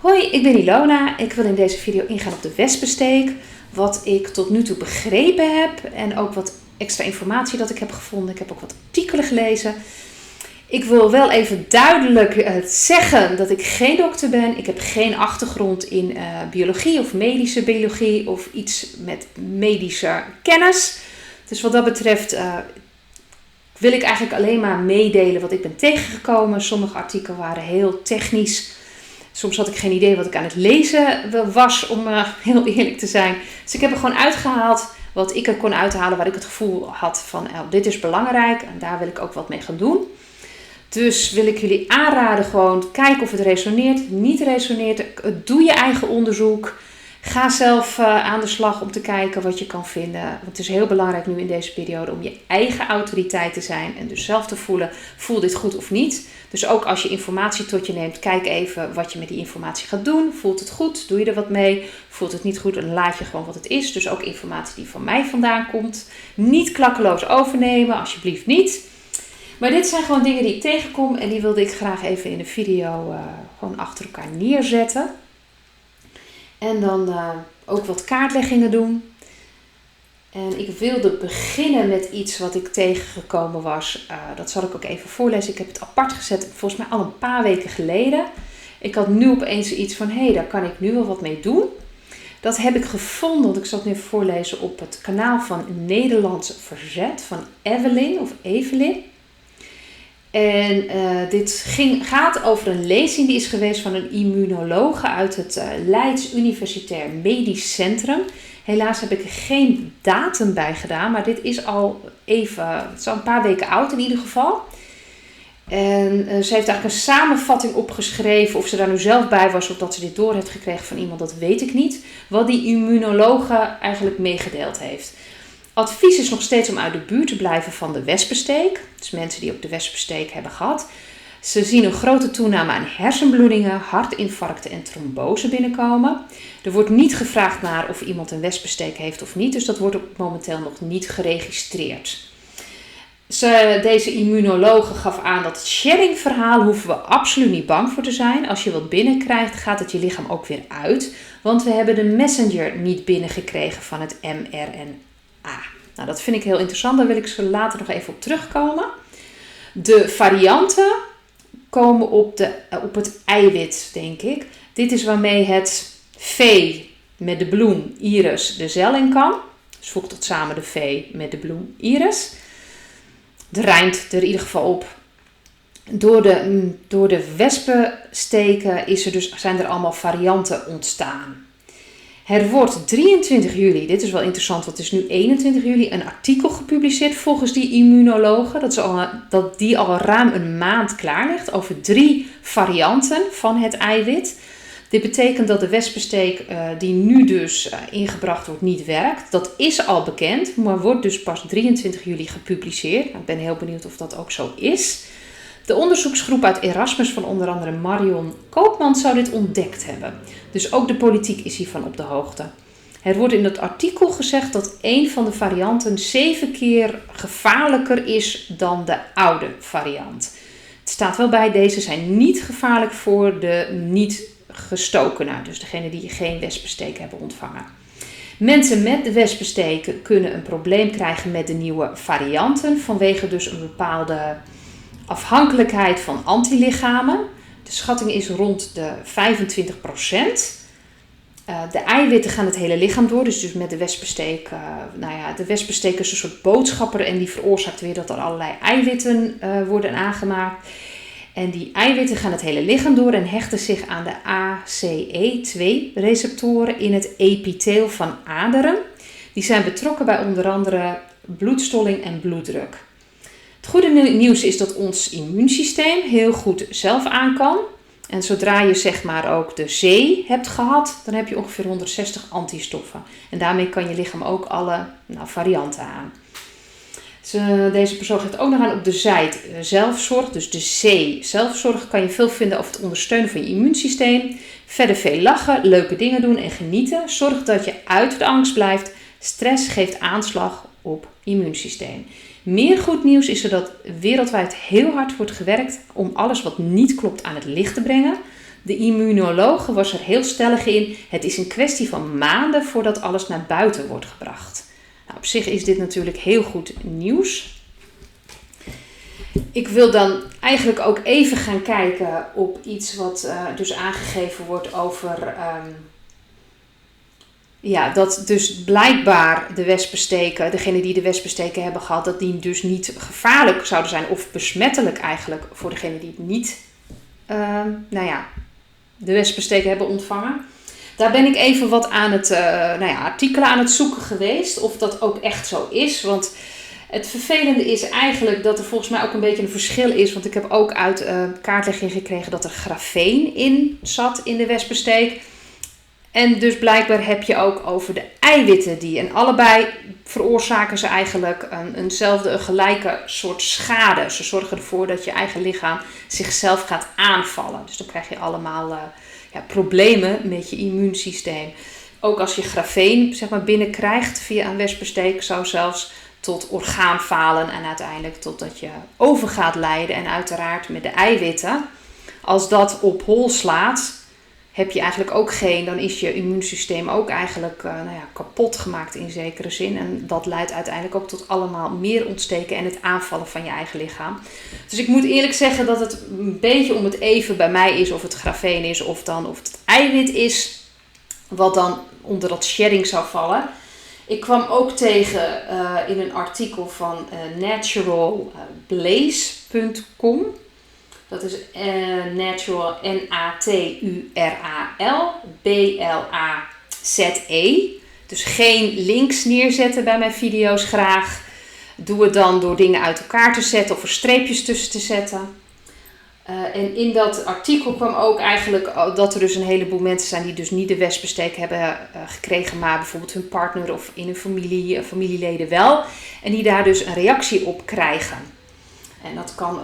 Hoi, ik ben Ilona. Ik wil in deze video ingaan op de wespensteek. Wat ik tot nu toe begrepen heb en ook wat extra informatie dat ik heb gevonden. Ik heb ook wat artikelen gelezen. Ik wil wel even duidelijk zeggen dat ik geen dokter ben. Ik heb geen achtergrond in biologie of medische biologie of iets met medische kennis. Dus wat dat betreft wil ik eigenlijk alleen maar meedelen wat ik ben tegengekomen. Sommige artikelen waren heel technisch. Soms had ik geen idee wat ik aan het lezen was, om heel eerlijk te zijn. Dus ik heb er gewoon uitgehaald wat ik er kon uithalen, waar ik het gevoel had van dit is belangrijk en daar wil ik ook wat mee gaan doen. Dus wil ik jullie aanraden, gewoon kijken of het resoneert, niet resoneert. Doe je eigen onderzoek. Ga zelf aan de slag om te kijken wat je kan vinden. Want het is heel belangrijk nu in deze periode om je eigen autoriteit te zijn. En dus zelf te voelen, voel dit goed of niet. Dus ook als je informatie tot je neemt, kijk even wat je met die informatie gaat doen. Voelt het goed? Doe je er wat mee? Voelt het niet goed? Dan laat je gewoon wat het is. Dus ook informatie die van mij vandaan komt. Niet klakkeloos overnemen, alsjeblieft niet. Maar dit zijn gewoon dingen die ik tegenkom. En die wilde ik graag even in de video gewoon achter elkaar neerzetten. En dan ook wat kaartleggingen doen. En ik wilde beginnen met iets wat ik tegengekomen was. Dat zal ik ook even voorlezen. Ik heb het apart gezet, volgens mij al een paar weken geleden. Ik had nu opeens iets van, daar kan ik nu wel wat mee doen. Dat heb ik gevonden, want ik zal het nu even voorlezen op het kanaal van Nederlands Verzet van Evelyn. En dit gaat over een lezing die is geweest van een immunologe uit het Leids Universitair Medisch Centrum. Helaas heb ik er geen datum bij gedaan, maar dit is al het is al een paar weken oud in ieder geval. En ze heeft eigenlijk een samenvatting opgeschreven, of ze daar nu zelf bij was of dat ze dit door heeft gekregen van iemand, dat weet ik niet. Wat die immunologe eigenlijk meegedeeld heeft. Advies is nog steeds om uit de buurt te blijven van de wespensteek. Dus mensen die ook de wespensteek hebben gehad. Ze zien een grote toename aan hersenbloedingen, hartinfarcten en trombose binnenkomen. Er wordt niet gevraagd naar of iemand een wespensteek heeft of niet. Dus dat wordt ook momenteel nog niet geregistreerd. Deze immunologe gaf aan dat het sharing-verhaal hoeven we absoluut niet bang voor te zijn. Als je wat binnenkrijgt, gaat het je lichaam ook weer uit. Want we hebben de messenger niet binnengekregen van het mRNA. Nou, dat vind ik heel interessant. Daar wil ik zo later nog even op terugkomen. De varianten komen op het eiwit, denk ik. Dit is waarmee het V met de bloem iris de cel in kan. Dus voeg tot samen de V met de bloem iris. Het rijmt er in ieder geval op. Door de wespensteken zijn er allemaal varianten ontstaan. Er wordt 23 juli, dit is wel interessant, want het is nu 21 juli, een artikel gepubliceerd volgens die immunologen. Dat die al ruim een maand klaar ligt over 3 varianten van het eiwit. Dit betekent dat de wespensteek die nu dus ingebracht wordt niet werkt. Dat is al bekend, maar wordt dus pas 23 juli gepubliceerd. Ik ben heel benieuwd of dat ook zo is. De onderzoeksgroep uit Erasmus van onder andere Marion Koopman zou dit ontdekt hebben. Dus ook de politiek is hiervan op de hoogte. Er wordt in het artikel gezegd dat een van de varianten 7 keer gevaarlijker is dan de oude variant. Het staat wel bij, deze zijn niet gevaarlijk voor de niet-gestokenen, dus degene die geen wespensteek hebben ontvangen. Mensen met de wespensteken kunnen een probleem krijgen met de nieuwe varianten vanwege dus een bepaalde afhankelijkheid van antilichamen. De schatting is rond de 25%. De eiwitten gaan het hele lichaam door. Dus met de wespensteek. De wespensteek is een soort boodschapper. En die veroorzaakt weer dat er allerlei eiwitten worden aangemaakt. En die eiwitten gaan het hele lichaam door. En hechten zich aan de ACE2-receptoren in het epitheel van aderen. Die zijn betrokken bij onder andere bloedstolling en bloeddruk. Het goede nieuws is dat ons immuunsysteem heel goed zelf aan kan. En zodra je zeg maar ook de C hebt gehad, dan heb je ongeveer 160 antistoffen. En daarmee kan je lichaam ook alle varianten aan. Deze persoon geeft ook nog aan op de site zelfzorg. Dus de C, zelfzorg, kan je veel vinden over het ondersteunen van je immuunsysteem. Verder veel lachen, leuke dingen doen en genieten. Zorg dat je uit de angst blijft. Stress geeft aanslag op immuunsysteem. Meer goed nieuws is er dat wereldwijd heel hard wordt gewerkt om alles wat niet klopt aan het licht te brengen. De immunologe was er heel stellig in. Het is een kwestie van maanden voordat alles naar buiten wordt gebracht. Nou, op zich is dit natuurlijk heel goed nieuws. Ik wil dan eigenlijk ook even gaan kijken op iets wat dus aangegeven wordt over... dat dus blijkbaar de wespensteken, degenen die de wespensteken hebben gehad, dat die dus niet gevaarlijk zouden zijn of besmettelijk eigenlijk voor degenen die het niet, de wespensteken hebben ontvangen. Daar ben ik even wat aan het artikelen aan het zoeken geweest of dat ook echt zo is, want het vervelende is eigenlijk dat er volgens mij ook een beetje een verschil is, want ik heb ook uit kaartlegging gekregen dat er grafeen in zat in de wespensteek. En dus blijkbaar heb je ook over de eiwitten die. En allebei veroorzaken ze eigenlijk een gelijke soort schade. Ze zorgen ervoor dat je eigen lichaam zichzelf gaat aanvallen. Dus dan krijg je allemaal problemen met je immuunsysteem. Ook als je grafeen binnenkrijgt via een wespensteek, zou zelfs tot orgaanfalen en uiteindelijk totdat je over gaat lijden. En uiteraard met de eiwitten, als dat op hol slaat, heb je eigenlijk ook dan is je immuunsysteem ook eigenlijk kapot gemaakt in zekere zin. En dat leidt uiteindelijk ook tot allemaal meer ontsteken en het aanvallen van je eigen lichaam. Dus ik moet eerlijk zeggen dat het een beetje om het even bij mij is of het grafeen is of het eiwit is wat dan onder dat shedding zou vallen. Ik kwam ook tegen in een artikel van naturalblaze.com. Dat is natural, Natural, BLAZE. Dus geen links neerzetten bij mijn video's graag. Doe het dan door dingen uit elkaar te zetten of er streepjes tussen te zetten. En in dat artikel kwam ook eigenlijk dat er dus een heleboel mensen zijn die dus niet de wespensteek hebben gekregen, maar bijvoorbeeld hun partner of in hun familieleden wel. En die daar dus een reactie op krijgen. En dat kan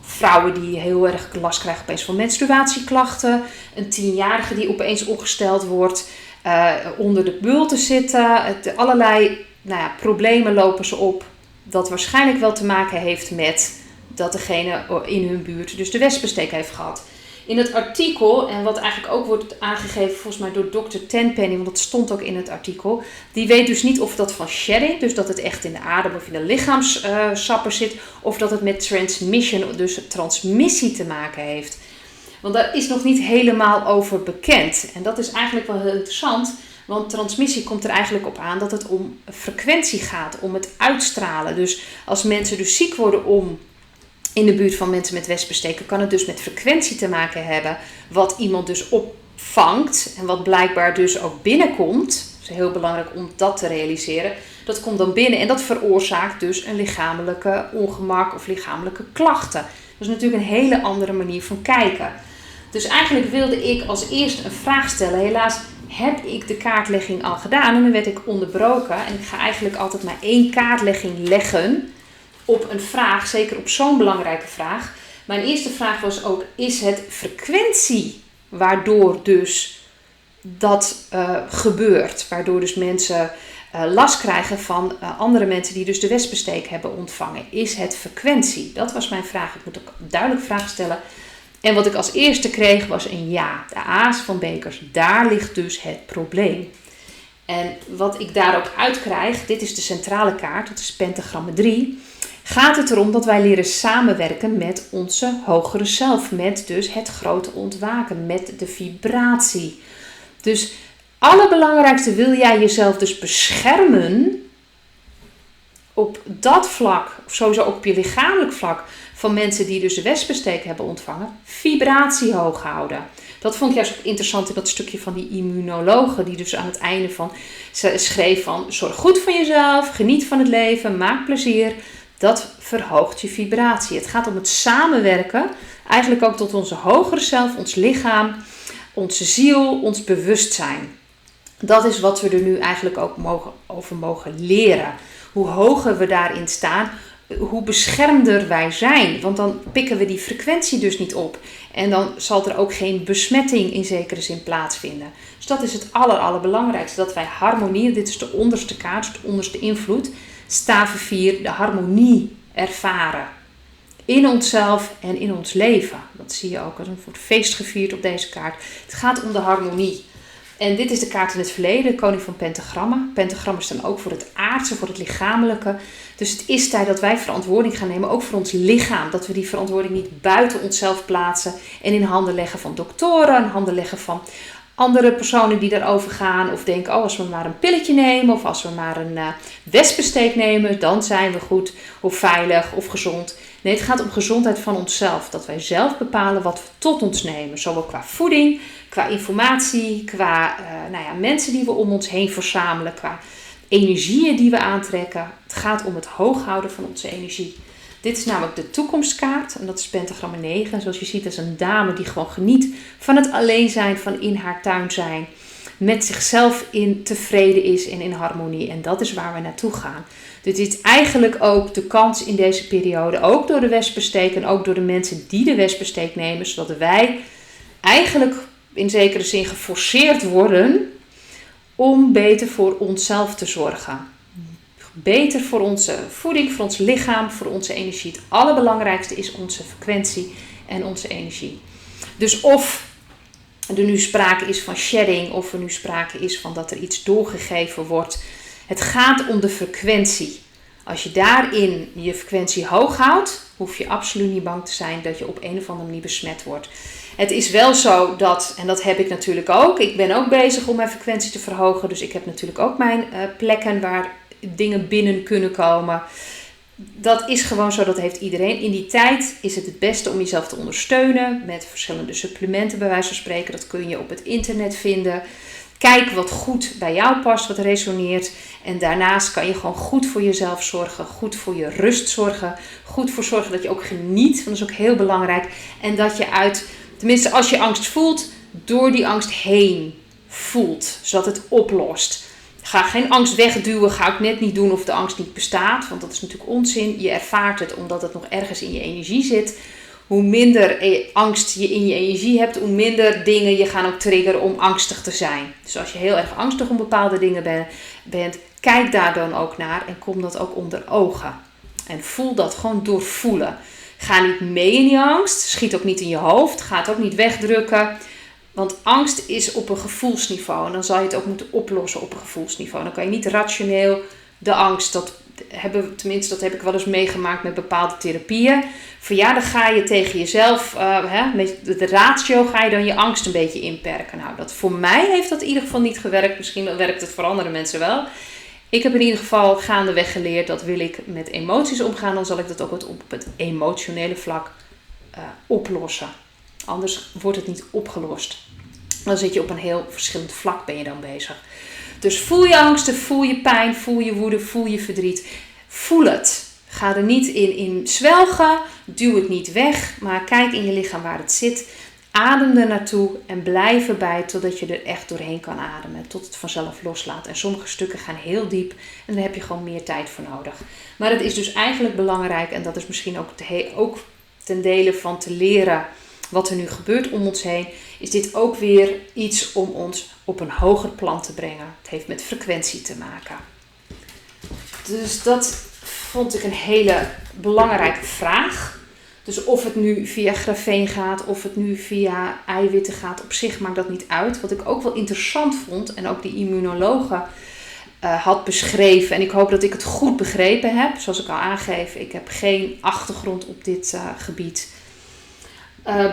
vrouwen die heel erg last krijgen opeens van menstruatieklachten. Een 10-jarige die opeens ongesteld wordt. Onder de bulten zitten. Allerlei problemen lopen ze op. Dat waarschijnlijk wel te maken heeft met dat degene in hun buurt dus de wespensteek heeft gehad. In het artikel, en wat eigenlijk ook wordt aangegeven volgens mij door Dr. Tenpenny, want dat stond ook in het artikel, die weet dus niet of dat van shedding, dus dat het echt in de adem of in de lichaamssappen zit, of dat het met transmission, dus transmissie te maken heeft. Want daar is nog niet helemaal over bekend. En dat is eigenlijk wel heel interessant, want transmissie komt er eigenlijk op aan dat het om frequentie gaat, om het uitstralen. Dus als mensen dus ziek worden in de buurt van mensen met wespensteken, kan het dus met frequentie te maken hebben wat iemand dus opvangt en wat blijkbaar dus ook binnenkomt. Dat is heel belangrijk om dat te realiseren. Dat komt dan binnen en dat veroorzaakt dus een lichamelijke ongemak of lichamelijke klachten. Dat is natuurlijk een hele andere manier van kijken. Dus eigenlijk wilde ik als eerste een vraag stellen. Helaas heb ik de kaartlegging al gedaan en dan werd ik onderbroken. En ik ga eigenlijk altijd maar 1 kaartlegging leggen op een vraag, zeker op zo'n belangrijke vraag. Mijn eerste vraag was ook, is het frequentie waardoor dus dat gebeurt? Waardoor dus mensen last krijgen van andere mensen die dus de wespensteek hebben ontvangen. Is het frequentie? Dat was mijn vraag. Ik moet ook een duidelijke vraag stellen. En wat ik als eerste kreeg was een ja. De aas van Bekers. Daar ligt dus het probleem. En wat ik daar ook uit krijg, dit is de centrale kaart, dat is pentagramma 3. Gaat het erom dat wij leren samenwerken met onze hogere zelf. Met dus het grote ontwaken, met de vibratie. Dus allerbelangrijkste, wil jij jezelf dus beschermen op dat vlak, of sowieso ook op je lichamelijk vlak, van mensen die dus de wespensteek hebben ontvangen, vibratie hoog houden. Dat vond ik juist ook interessant in dat stukje van die immunologe, die dus aan het einde van schreef van, zorg goed voor jezelf, geniet van het leven, maak plezier. Dat verhoogt je vibratie. Het gaat om het samenwerken, eigenlijk ook tot onze hogere zelf, ons lichaam, onze ziel, ons bewustzijn. Dat is wat we er nu eigenlijk ook over mogen leren. Hoe hoger we daarin staan, hoe beschermder wij zijn. Want dan pikken we die frequentie dus niet op. En dan zal er ook geen besmetting in zekere zin plaatsvinden. Dus dat is het allerbelangrijkste. Dat wij harmonie, dit is de onderste kaart, de onderste invloed. Stave 4, de harmonie ervaren. in onszelf en in ons leven. Dat zie je ook, er wordt feest gevierd op deze kaart. Het gaat om de harmonie. En dit is de kaart in het verleden, de koning van pentagrammen. Pentagrammen staan ook voor het aardse, voor het lichamelijke. Dus het is tijd dat wij verantwoording gaan nemen, ook voor ons lichaam. Dat we die verantwoording niet buiten onszelf plaatsen en in handen leggen van doktoren, in handen leggen van andere personen die daarover gaan. Of denken, als we maar een pilletje nemen of als we maar een wespensteek nemen, dan zijn we goed of veilig of gezond. Nee, het gaat om gezondheid van onszelf. Dat wij zelf bepalen wat we tot ons nemen. Zowel qua voeding, qua informatie, qua mensen die we om ons heen verzamelen, qua energieën die we aantrekken. Het gaat om het hoog houden van onze energie. Dit is namelijk de toekomstkaart en dat is pentagram 9. En zoals je ziet is een dame die gewoon geniet van het alleen zijn, van in haar tuin zijn. Met zichzelf in tevreden is en in harmonie. En dat is waar we naartoe gaan. Dus dit is eigenlijk ook de kans in deze periode, ook door de wespensteek en ook door de mensen die de wespensteek nemen. Zodat wij eigenlijk in zekere zin geforceerd worden om beter voor onszelf te zorgen. Beter voor onze voeding, voor ons lichaam, voor onze energie. Het allerbelangrijkste is onze frequentie en onze energie. Dus of er nu sprake is van shedding, of er nu sprake is van dat er iets doorgegeven wordt. Het gaat om de frequentie. Als je daarin je frequentie hoog houdt, hoef je absoluut niet bang te zijn dat je op een of andere manier besmet wordt. Het is wel zo dat, en dat heb ik natuurlijk ook, ik ben ook bezig om mijn frequentie te verhogen. Dus ik heb natuurlijk ook mijn plekken waar dingen binnen kunnen komen. Dat is gewoon zo, dat heeft iedereen. In die tijd is het beste om jezelf te ondersteunen met verschillende supplementen bij wijze van spreken. Dat kun je op het internet vinden. Kijk wat goed bij jou past, wat resoneert. En daarnaast kan je gewoon goed voor jezelf zorgen, goed voor je rust zorgen, goed voor zorgen dat je ook geniet, want dat is ook heel belangrijk. En dat je tenminste als je angst voelt, door die angst heen voelt, zodat het oplost. Ga geen angst wegduwen, ga ook net niet doen of de angst niet bestaat, want dat is natuurlijk onzin. Je ervaart het omdat het nog ergens in je energie zit. Hoe minder angst je in je energie hebt, hoe minder dingen je gaan ook triggeren om angstig te zijn. Dus als je heel erg angstig om bepaalde dingen bent, kijk daar dan ook naar en kom dat ook onder ogen. En voel dat gewoon doorvoelen. Ga niet mee in die angst, schiet ook niet in je hoofd, ga het ook niet wegdrukken. Want angst is op een gevoelsniveau en dan zal je het ook moeten oplossen op een gevoelsniveau. Dan kan je niet rationeel de angst, dat heb ik wel eens meegemaakt met bepaalde therapieën. Van ja, dan ga je tegen jezelf, met de ratio ga je dan je angst een beetje inperken. Nou, voor mij heeft dat in ieder geval niet gewerkt. Misschien werkt het voor andere mensen wel. Ik heb in ieder geval gaandeweg geleerd dat wil ik met emoties omgaan, dan zal ik dat ook op het emotionele vlak oplossen. Anders wordt het niet opgelost. Dan zit je op een heel verschillend vlak ben je dan bezig. Dus voel je angsten, voel je pijn, voel je woede, voel je verdriet. Voel het. Ga er niet in zwelgen, duw het niet weg, maar kijk in je lichaam waar het zit. Adem er naartoe en blijf erbij totdat je er echt doorheen kan ademen. Tot het vanzelf loslaat. En sommige stukken gaan heel diep en daar heb je gewoon meer tijd voor nodig. Maar het is dus eigenlijk belangrijk, en dat is misschien ook ten dele van te leren wat er nu gebeurt om ons heen, is dit ook weer iets om ons op een hoger plan te brengen. Het heeft met frequentie te maken. Dus dat vond ik een hele belangrijke vraag. Dus of het nu via grafeen gaat, of het nu via eiwitten gaat, op zich maakt dat niet uit. Wat ik ook wel interessant vond, en ook die immunologen had beschreven, en ik hoop dat ik het goed begrepen heb. Zoals ik al aangeef, ik heb geen achtergrond op dit gebied.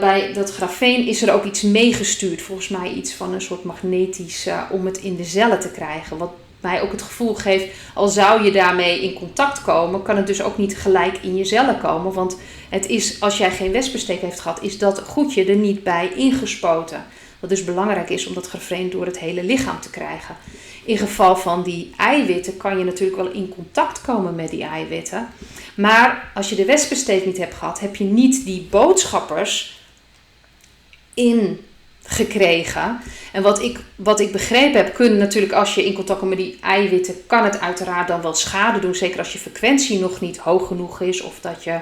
Bij dat grafeen is er ook iets meegestuurd. Volgens mij iets van een soort magnetisch om het in de cellen te krijgen. Wat mij ook het gevoel geeft, al zou je daarmee in contact komen, kan het dus ook niet gelijk in je cellen komen. Want het is, als jij geen wespensteek heeft gehad, is dat goedje er niet bij ingespoten. Wat dus belangrijk is om dat grafeen door het hele lichaam te krijgen. In geval van die eiwitten kan je natuurlijk wel in contact komen met die eiwitten. Maar als je de wespensteek niet hebt gehad, heb je niet die boodschappers ingekregen. En wat ik begrepen heb, kunnen natuurlijk als je in contact komt met die eiwitten, kan het uiteraard dan wel schade doen. Zeker als je frequentie nog niet hoog genoeg is. Of dat je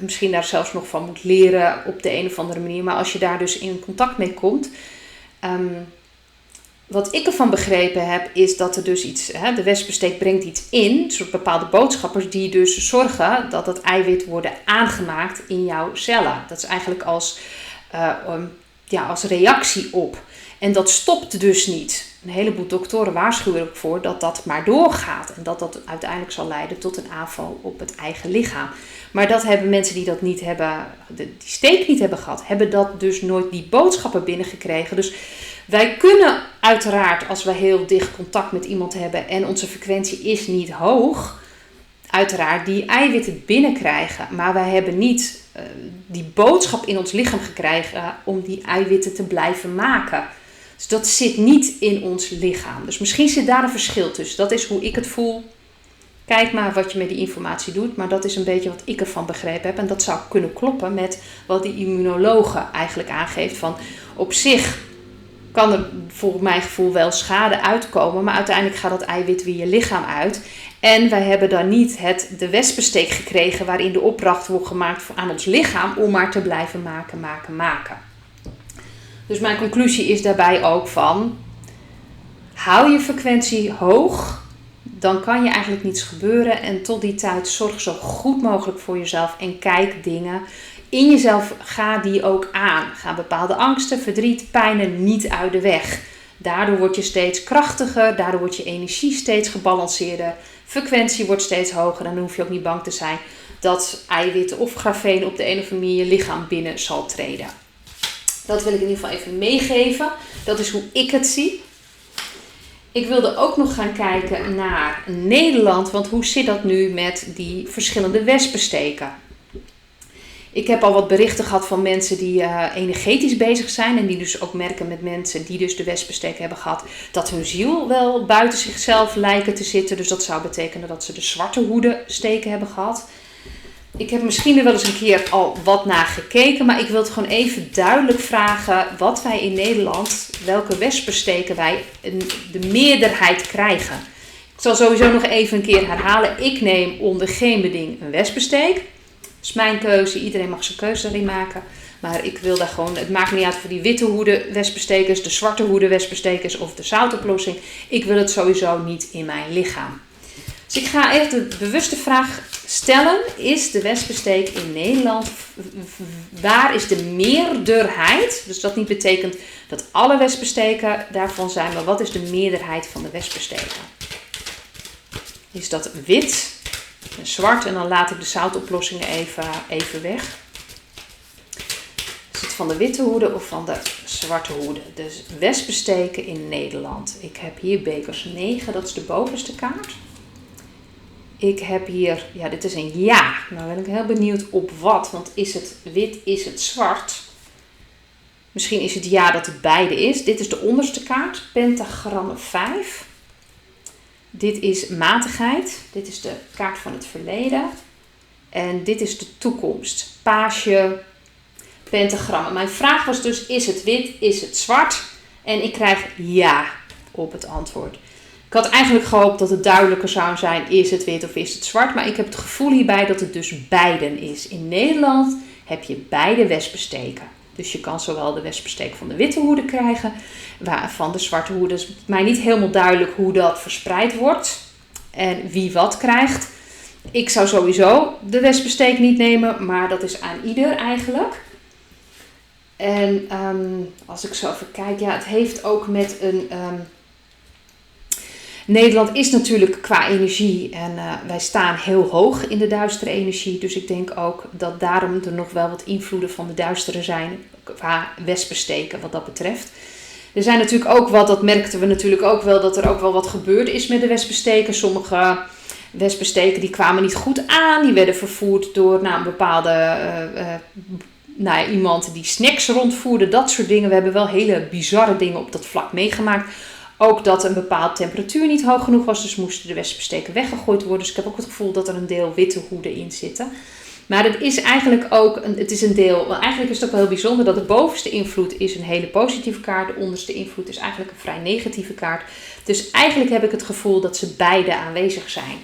misschien daar zelfs nog van moet leren op de een of andere manier. Maar als je daar dus in contact mee komt, wat ik ervan begrepen heb, is dat er dus iets, de wespensteek brengt iets in, een soort bepaalde boodschappers die dus zorgen dat het eiwit worden aangemaakt in jouw cellen. Dat is eigenlijk als reactie op. En dat stopt dus niet. Een heleboel doktoren waarschuwen ervoor dat dat maar doorgaat. En dat dat uiteindelijk zal leiden tot een aanval op het eigen lichaam. Maar dat hebben mensen die dat niet hebben, die steek niet hebben gehad, hebben dat dus nooit die boodschappen binnengekregen. Dus wij kunnen uiteraard, als we heel dicht contact met iemand hebben en onze frequentie is niet hoog, uiteraard die eiwitten binnenkrijgen. Maar wij hebben niet die boodschap in ons lichaam gekregen om die eiwitten te blijven maken. Dus dat zit niet in ons lichaam. Dus misschien zit daar een verschil tussen. Dat is hoe ik het voel. Kijk maar wat je met die informatie doet. Maar dat is een beetje wat ik ervan begrepen heb. En dat zou kunnen kloppen met wat die immunologe eigenlijk aangeeft. Van op zich kan er volgens mijn gevoel wel schade uitkomen. Maar uiteindelijk gaat dat eiwit weer je lichaam uit. En wij hebben dan niet de wespensteek gekregen waarin de opdracht wordt gemaakt aan ons lichaam om maar te blijven maken. Dus mijn conclusie is daarbij ook van, hou je frequentie hoog, dan kan je eigenlijk niets gebeuren. En tot die tijd zorg zo goed mogelijk voor jezelf en kijk dingen in jezelf, ga die ook aan. Ga bepaalde angsten, verdriet, pijnen niet uit de weg. Daardoor word je steeds krachtiger, daardoor wordt je energie steeds gebalanceerder. Frequentie wordt steeds hoger en dan hoef je ook niet bang te zijn dat eiwitten of grafeen op de een of andere manier je lichaam binnen zal treden. Dat wil ik in ieder geval even meegeven. Dat is hoe ik het zie. Ik wilde ook nog gaan kijken naar Nederland, want hoe zit dat nu met die verschillende wespensteken? Ik heb al wat berichten gehad van mensen die energetisch bezig zijn en die dus ook merken met mensen die dus de wespensteek hebben gehad, dat hun ziel wel buiten zichzelf lijken te zitten. Dus dat zou betekenen dat ze de zwarte hoedensteken hebben gehad. Ik heb misschien er wel eens een keer al wat naar gekeken, maar ik wil het gewoon even duidelijk vragen wat wij in Nederland, welke wespensteken wij de meerderheid krijgen. Ik zal sowieso nog even een keer herhalen. Ik neem onder geen beding een wespensteek. Dat is mijn keuze. Iedereen mag zijn keuze daarin maken. Maar ik wil daar gewoon, het maakt niet uit voor die witte hoeden wespensteekers, de zwarte hoeden wespensteekers of de zoutoplossing. Ik wil het sowieso niet in mijn lichaam. Dus ik ga echt de bewuste vraag stellen. Is de wespensteek in Nederland, waar is de meerderheid? Dus dat niet betekent dat alle wespensteken daarvan zijn, maar wat is de meerderheid van de wespensteken? Is dat wit en zwart en dan laat ik de zoutoplossingen even weg. Is het van de witte hoeden of van de zwarte hoeden? Dus wespensteken in Nederland. Ik heb hier bekers 9, dat is de bovenste kaart. Ik heb hier, dit is een ja. Nou ben ik heel benieuwd op wat, want is het wit, is het zwart? Misschien is het ja dat het beide is. Dit is de onderste kaart, pentagram 5. Dit is matigheid. Dit is de kaart van het verleden. En dit is de toekomst. Paasje, pentagrammen. Mijn vraag was dus, is het wit, is het zwart? En ik krijg ja op het antwoord. Ik had eigenlijk gehoopt dat het duidelijker zou zijn, is het wit of is het zwart? Maar ik heb het gevoel hierbij dat het dus beiden is. In Nederland heb je beide wespensteken. Dus je kan zowel de wespensteek van de witte hoeden krijgen, van de zwarte hoeden. Het is mij niet helemaal duidelijk hoe dat verspreid wordt en wie wat krijgt. Ik zou sowieso de wespensteek niet nemen, maar dat is aan ieder eigenlijk. En als ik zo even kijk, het heeft ook met een... Nederland is natuurlijk qua energie en wij staan heel hoog in de duistere energie. Dus ik denk ook dat daarom er nog wel wat invloeden van de duistere zijn qua wespensteken wat dat betreft. Er zijn natuurlijk ook wat, dat merkten we natuurlijk ook wel, dat er ook wel wat gebeurd is met de wespensteken. Sommige wespensteken die kwamen niet goed aan, die werden vervoerd door een bepaalde... iemand die snacks rondvoerde, dat soort dingen. We hebben wel hele bizarre dingen op dat vlak meegemaakt. Ook dat een bepaalde temperatuur niet hoog genoeg was, dus moesten de wespensteken weggegooid worden. Dus ik heb ook het gevoel dat er een deel witte hoeden in zitten. Maar het is eigenlijk ook, eigenlijk is het ook wel heel bijzonder dat de bovenste invloed is een hele positieve kaart. De onderste invloed is eigenlijk een vrij negatieve kaart. Dus eigenlijk heb ik het gevoel dat ze beide aanwezig zijn.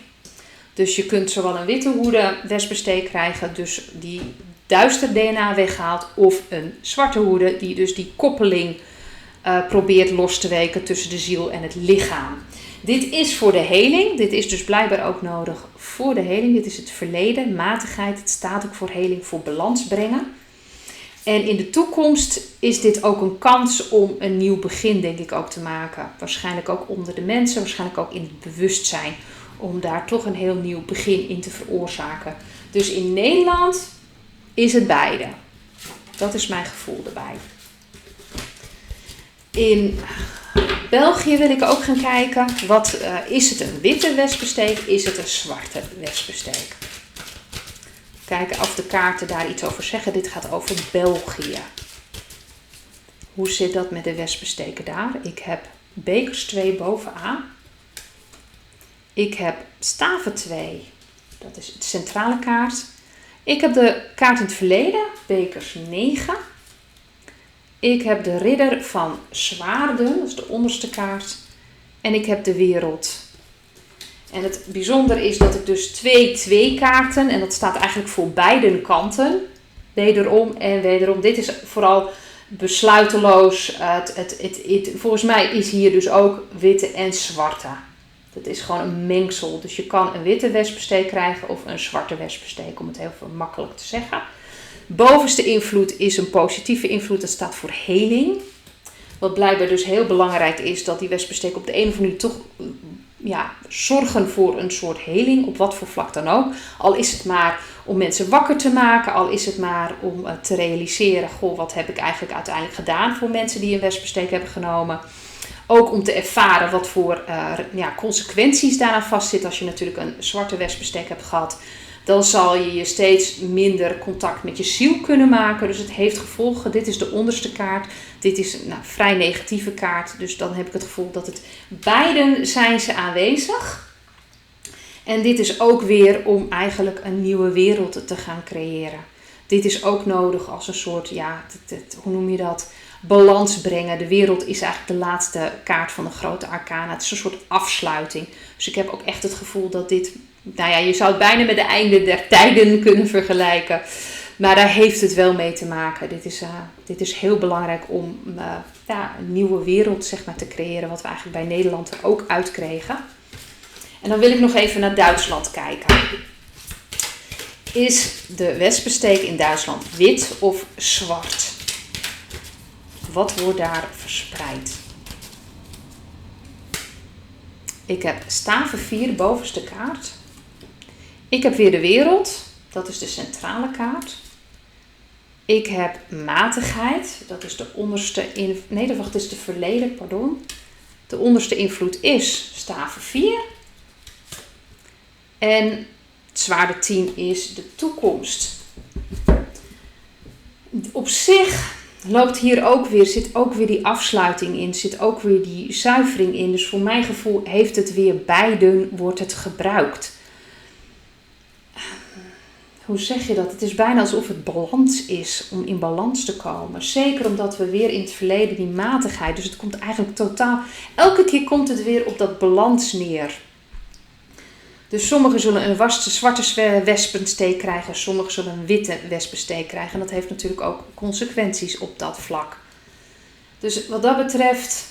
Dus je kunt zowel een witte hoede wespensteek krijgen, dus die duister DNA weghaalt, of een zwarte hoede die dus die koppeling probeert los te weken tussen de ziel en het lichaam. Dit is voor de heling. Dit is dus blijkbaar ook nodig voor de heling. Dit is het verleden, matigheid. Het staat ook voor heling, voor balans brengen. En in de toekomst is dit ook een kans om een nieuw begin, denk ik, ook te maken. Waarschijnlijk ook onder de mensen, waarschijnlijk ook in het bewustzijn. Om daar toch een heel nieuw begin in te veroorzaken. Dus in Nederland is het beide. Dat is mijn gevoel erbij. In België wil ik ook gaan kijken. Is het een witte wespensteek? Is het een zwarte wespensteek? Kijken of de kaarten daar iets over zeggen. Dit gaat over België. Hoe zit dat met de wespensteken daar? Ik heb bekers 2 bovenaan. Ik heb staven 2. Dat is de centrale kaart. Ik heb de kaart in het verleden. Bekers 9. Ik heb de ridder van zwaarden. Dat is de onderste kaart. En ik heb de wereld. En het bijzondere is dat ik dus 2 kaarten. En dat staat eigenlijk voor beide kanten. Wederom en wederom. Dit is vooral besluiteloos. Volgens mij is hier dus ook witte en zwarte. Het is gewoon een mengsel. Dus je kan een witte wespensteek krijgen of een zwarte wespensteek. Om het heel makkelijk te zeggen. Bovenste invloed is een positieve invloed. Dat staat voor heling. Wat blijkbaar dus heel belangrijk is. Dat die wespensteek op de een of andere manier toch zorgen voor een soort heling. Op wat voor vlak dan ook. Al is het maar om mensen wakker te maken. Al is het maar om te realiseren. Goh, wat heb ik eigenlijk uiteindelijk gedaan voor mensen die een wespensteek hebben genomen. Ook om te ervaren wat voor consequenties daaraan vastzitten. Als je natuurlijk een zwarte wespensteek hebt gehad. Dan zal je steeds minder contact met je ziel kunnen maken. Dus het heeft gevolgen. Dit is de onderste kaart. Dit is een vrij negatieve kaart. Dus dan heb ik het gevoel dat het beiden zijn ze aanwezig. En dit is ook weer om eigenlijk een nieuwe wereld te gaan creëren. Dit is ook nodig als een soort, hoe noem je dat? Balans brengen. De wereld is eigenlijk de laatste kaart van de grote arcana. Het is een soort afsluiting. Dus ik heb ook echt het gevoel dat dit, je zou het bijna met de einde der tijden kunnen vergelijken. Maar daar heeft het wel mee te maken. Dit is heel belangrijk om een nieuwe wereld te creëren. Wat we eigenlijk bij Nederland er ook uitkregen. En dan wil ik nog even naar Duitsland kijken. Is de wespensteek in Duitsland wit of zwart? Wat wordt daar verspreid? Ik heb staven 4, bovenste kaart. Ik heb weer de wereld. Dat is de centrale kaart. Ik heb matigheid. Dat is de onderste dat is de verleden, pardon. De onderste invloed is staven 4. En het zwaarde 10 is de toekomst. Op zich zit ook weer die afsluiting in. Zit ook weer die zuivering in. Dus voor mijn gevoel heeft het weer beiden, wordt het gebruikt. Hoe zeg je dat? Het is bijna alsof het balans is om in balans te komen. Zeker omdat we weer in het verleden die matigheid. Dus het komt eigenlijk totaal. Elke keer komt het weer op dat balans neer. Dus sommigen zullen een zwarte wespensteek krijgen. Sommigen zullen een witte wespensteek krijgen. En dat heeft natuurlijk ook consequenties op dat vlak. Dus wat dat betreft,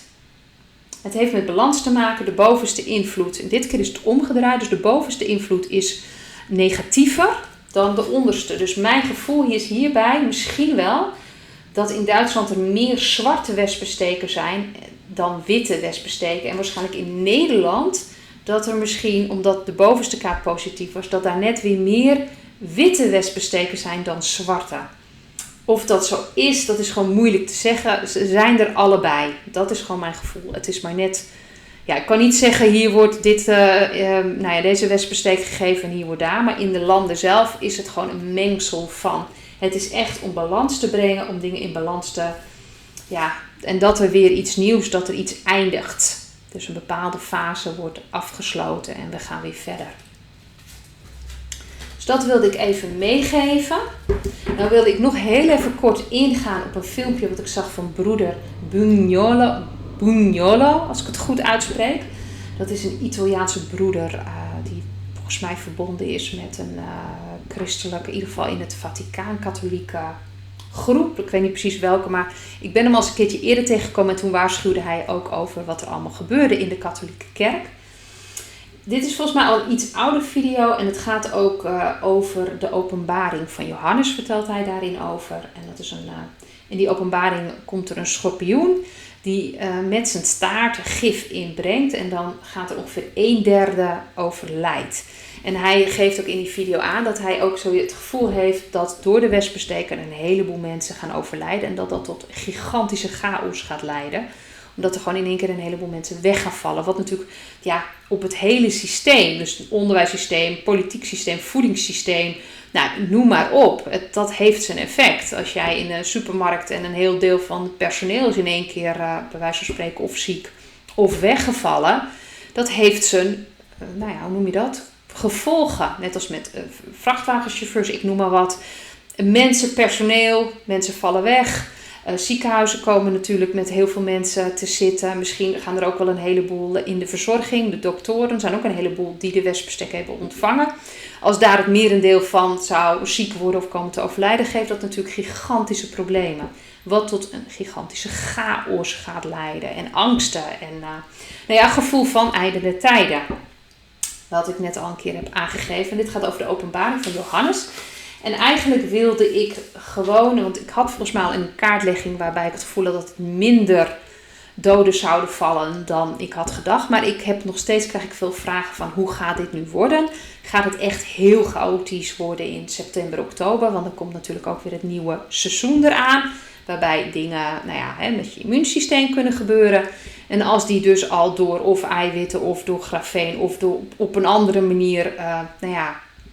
het heeft met balans te maken. De bovenste invloed, en dit keer is het omgedraaid. Dus de bovenste invloed is negatiever dan de onderste. Dus mijn gevoel is hierbij misschien wel dat in Duitsland er meer zwarte wespensteken zijn dan witte wespensteken. En waarschijnlijk in Nederland dat er misschien, omdat de bovenste kaart positief was, dat daar net weer meer witte wespensteken zijn dan zwarte. Of dat zo is, dat is gewoon moeilijk te zeggen. Ze zijn er allebei. Dat is gewoon mijn gevoel. Het is maar net, ik kan niet zeggen hier wordt deze wespensteek gegeven en hier wordt daar. Maar in de landen zelf is het gewoon een mengsel van. Het is echt om balans te brengen, om dingen in balans te, en dat er weer iets nieuws, dat er iets eindigt. Dus een bepaalde fase wordt afgesloten en we gaan weer verder. Dus dat wilde ik even meegeven. Dan wilde ik nog heel even kort ingaan op een filmpje wat ik zag van broeder Bugnolo, als ik het goed uitspreek. Dat is een Italiaanse broeder die volgens mij verbonden is met een christelijke, in ieder geval in het Vaticaan-katholieke groep. Ik weet niet precies welke, maar ik ben hem al eens een keertje eerder tegengekomen. En toen waarschuwde hij ook over wat er allemaal gebeurde in de katholieke kerk. Dit is volgens mij al een iets oude video en het gaat ook over de openbaring van Johannes, vertelt hij daarin over. En dat is in die openbaring komt er een schorpioen die met zijn staart gif inbrengt en dan gaat er ongeveer 1/3 overlijdt. En hij geeft ook in die video aan dat hij ook zo het gevoel heeft dat door de wespensteek een heleboel mensen gaan overlijden en dat dat tot gigantische chaos gaat leiden. Omdat er gewoon in één keer een heleboel mensen weg gaan vallen. Wat natuurlijk op het hele systeem, dus het onderwijssysteem, politiek systeem, voedingssysteem, noem maar op. Dat heeft zijn effect. Als jij in een supermarkt en een heel deel van het personeel is in één keer bij wijze van spreken of ziek of weggevallen. Dat heeft zijn, hoe noem je dat? Gevolgen. Net als met vrachtwagenchauffeurs, ik noem maar wat. Mensen, personeel, mensen vallen weg. Ziekenhuizen komen natuurlijk met heel veel mensen te zitten. Misschien gaan er ook wel een heleboel in de verzorging. De doktoren zijn ook een heleboel die de wespensteek hebben ontvangen. Als daar het merendeel van zou ziek worden of komen te overlijden, geeft dat natuurlijk gigantische problemen. Wat tot een gigantische chaos gaat leiden. En angsten. En gevoel van einde tijden. Wat ik net al een keer heb aangegeven. En dit gaat over de openbaring van Johannes. En eigenlijk wilde ik gewoon, want ik had volgens mij al een kaartlegging waarbij ik het gevoel had dat het minder doden zouden vallen dan ik had gedacht. Maar krijg ik veel vragen van hoe gaat dit nu worden? Gaat het echt heel chaotisch worden in september, oktober? Want dan komt natuurlijk ook weer het nieuwe seizoen eraan. Waarbij dingen met je immuunsysteem kunnen gebeuren. En als die dus al door of eiwitten of door grafeen of door op een andere manier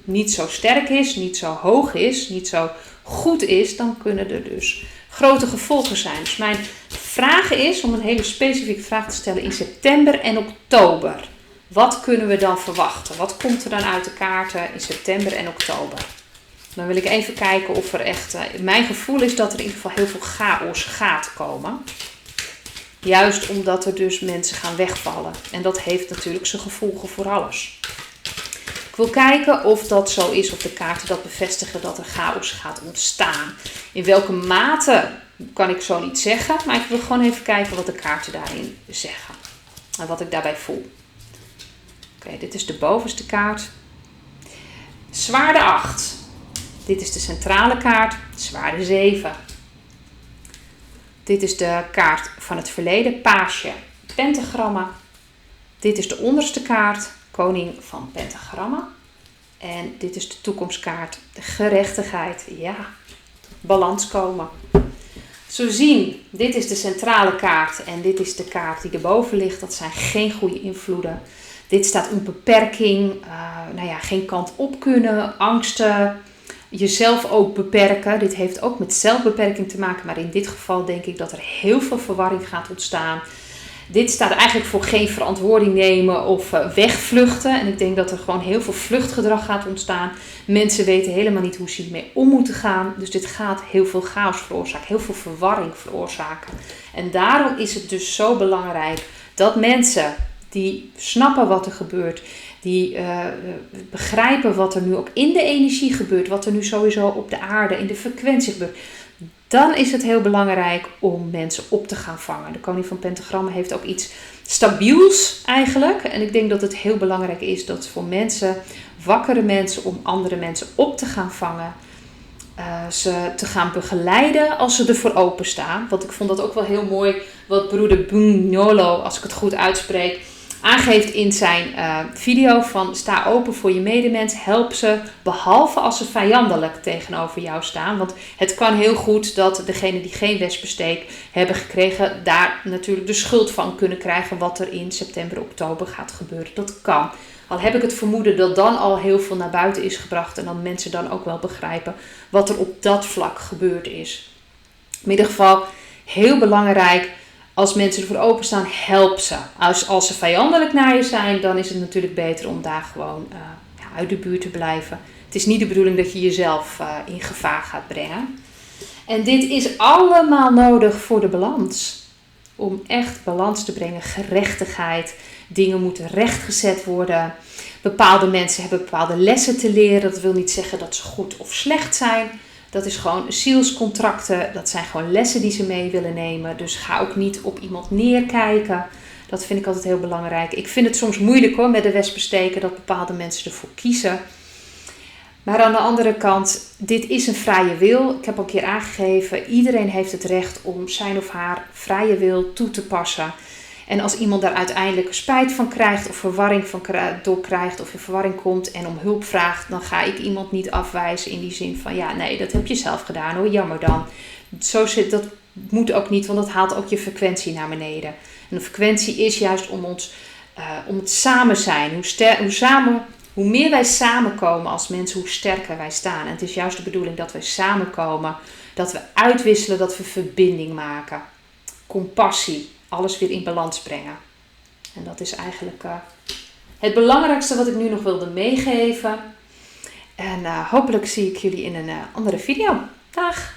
niet zo sterk is, niet zo hoog is, niet zo goed is, dan kunnen er dus grote gevolgen zijn. Dus mijn vraag is om een hele specifieke vraag te stellen in september en oktober. Wat kunnen we dan verwachten? Wat komt er dan uit de kaarten in september en oktober? Dan wil ik even kijken of er echt... mijn gevoel is dat er in ieder geval heel veel chaos gaat komen. Juist omdat er dus mensen gaan wegvallen. En dat heeft natuurlijk zijn gevolgen voor alles. Ik wil kijken of dat zo is, of de kaarten dat bevestigen dat er chaos gaat ontstaan. In welke mate kan ik zo niet zeggen, maar ik wil gewoon even kijken wat de kaarten daarin zeggen. En wat ik daarbij voel. Oké, dit is de bovenste kaart. Zwaarde 8. Dit is de centrale kaart, zwaarde 7. Dit is de kaart van het verleden, paasje, pentagramma. Dit is de onderste kaart, koning van pentagramma. En dit is de toekomstkaart, de gerechtigheid. Ja, balans komen. Zo zien, dit is de centrale kaart en dit is de kaart die erboven ligt. Dat zijn geen goede invloeden. Dit staat een beperking, geen kant op kunnen, angsten, jezelf ook beperken. Dit heeft ook met zelfbeperking te maken, maar in dit geval denk ik dat er heel veel verwarring gaat ontstaan. Dit staat eigenlijk voor geen verantwoording nemen of wegvluchten. En ik denk dat er gewoon heel veel vluchtgedrag gaat ontstaan. Mensen weten helemaal niet hoe ze hiermee om moeten gaan. Dus dit gaat heel veel chaos veroorzaken, heel veel verwarring veroorzaken. En daarom is het dus zo belangrijk dat mensen die snappen wat er gebeurt, die begrijpen wat er nu ook in de energie gebeurt, wat er nu sowieso op de aarde, in de frequentie gebeurt. Dan is het heel belangrijk om mensen op te gaan vangen. De koning van pentagrammen heeft ook iets stabiels eigenlijk. En ik denk dat het heel belangrijk is dat voor mensen, wakkere mensen, om andere mensen op te gaan vangen. Ze te gaan begeleiden als ze ervoor openstaan. Want ik vond dat ook wel heel mooi wat broeder Bugnolo, als ik het goed uitspreek, aangeeft in zijn video van sta open voor je medemens, help ze, behalve als ze vijandelijk tegenover jou staan. Want het kan heel goed dat degenen die geen wespensteek hebben gekregen, daar natuurlijk de schuld van kunnen krijgen wat er in september, oktober gaat gebeuren. Dat kan. Al heb ik het vermoeden dat dan al heel veel naar buiten is gebracht en dat mensen dan ook wel begrijpen wat er op dat vlak gebeurd is. In ieder geval heel belangrijk. Als mensen ervoor openstaan, help ze. Als ze vijandelijk naar je zijn, dan is het natuurlijk beter om daar gewoon uit de buurt te blijven. Het is niet de bedoeling dat je jezelf in gevaar gaat brengen. En dit is allemaal nodig voor de balans. Om echt balans te brengen, gerechtigheid. Dingen moeten rechtgezet worden. Bepaalde mensen hebben bepaalde lessen te leren. Dat wil niet zeggen dat ze goed of slecht zijn. Dat is gewoon zielscontracten. Dat zijn gewoon lessen die ze mee willen nemen. Dus ga ook niet op iemand neerkijken. Dat vind ik altijd heel belangrijk. Ik vind het soms moeilijk hoor met de wespensteken dat bepaalde mensen ervoor kiezen. Maar aan de andere kant, dit is een vrije wil. Ik heb al een keer aangegeven, iedereen heeft het recht om zijn of haar vrije wil toe te passen. En als iemand daar uiteindelijk spijt van krijgt of verwarring door krijgt of in verwarring komt en om hulp vraagt, dan ga ik iemand niet afwijzen in die zin van ja, nee, dat heb je zelf gedaan hoor, jammer dan. Dat moet ook niet, want dat haalt ook je frequentie naar beneden. En de frequentie is juist om het samen zijn. Hoe meer wij samenkomen als mensen, hoe sterker wij staan. En het is juist de bedoeling dat wij samenkomen, dat we uitwisselen, dat we verbinding maken. Compassie, alles weer in balans brengen. En dat is eigenlijk het belangrijkste wat ik nu nog wilde meegeven. En hopelijk zie ik jullie in een andere video. Dag!